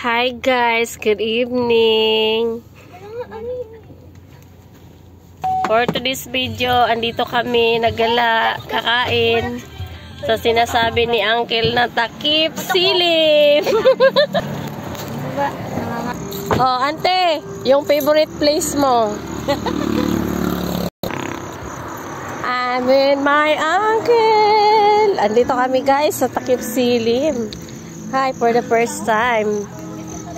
Hi guys, good evening. For today's video, andito kami nagala, kakain sa sinasabi ni Uncle na takip silim. Oh, ante, yung favorite place mo. I'm with my uncle. Andito kami guys sa takip silim. Hi, for the first time.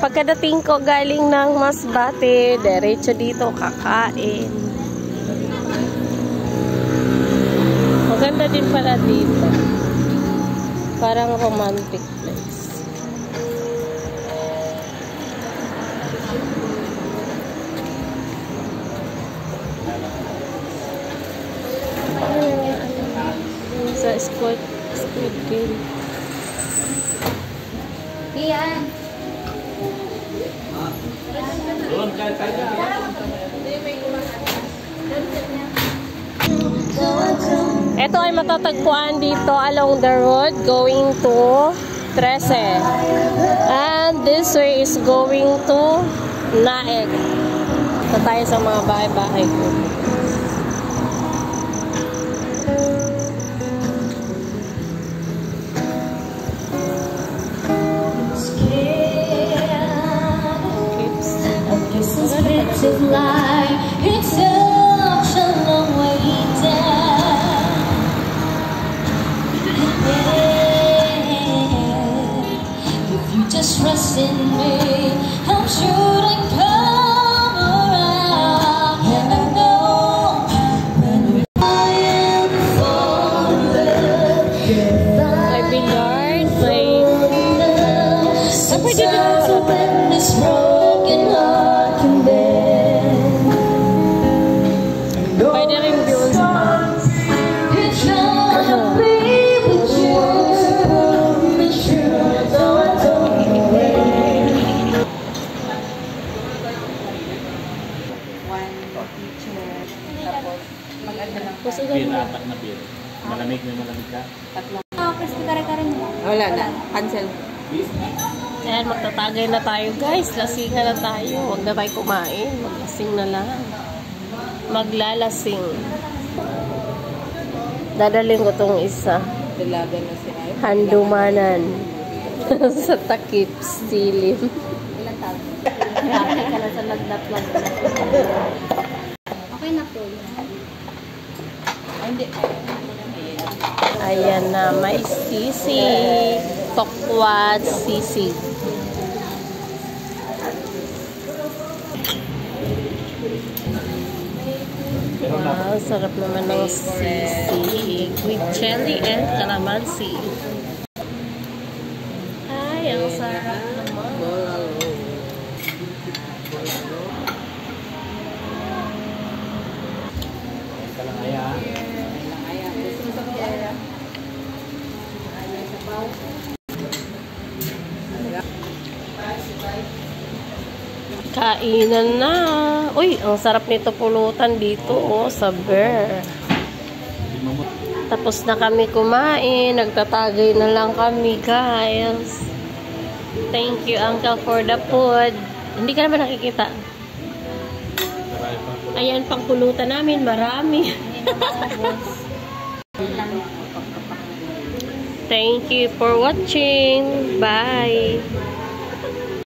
Pagkadating ko galing ng Masbate, diretso dito kakain. Maganda din pala dito. Parang romantic place. Sa Squid Game. Iyan. Ito ay matatagpuan dito along the road going to 13. And this way is going to Naeg. Ito tayo sa mga bahay-bahay ko. Of life, it's such a long way down. If you just rest in me, I'm sure to come around. And I know when I am falling, I've been guard, since I've been this broken heart can bear. Apat na beer. Malamig ka? Tatlo. Crispy kare-kare mo. Wala na. Cancel. Ayan, magtatagay na tayo guys. Lasingan na tayo. Huwag na tayo kumain. Maglasing na lang. Maglalasing. Dadaling ko tong isa. Dalaga na si Ay. Handumanan. Sa takip silim. Ilan tao? Kaya ka na sa lagdat-lag. Okay na po. Hindi. Ayan na, may sisig. Tokwat sisig. Wow, sarap naman ng sisig. With chili and calamansi. Ay, ang sarap naman. Kainan na. Uy, ang sarap nito pulutan dito sa Bear. Tapos na kami kumain. Nagtatagay na lang kami, guys. Thank you, Uncle, for the food. Hindi ka naman nakikita. Ayan, pang pulutan namin. Marami. Thank you for watching. Bye.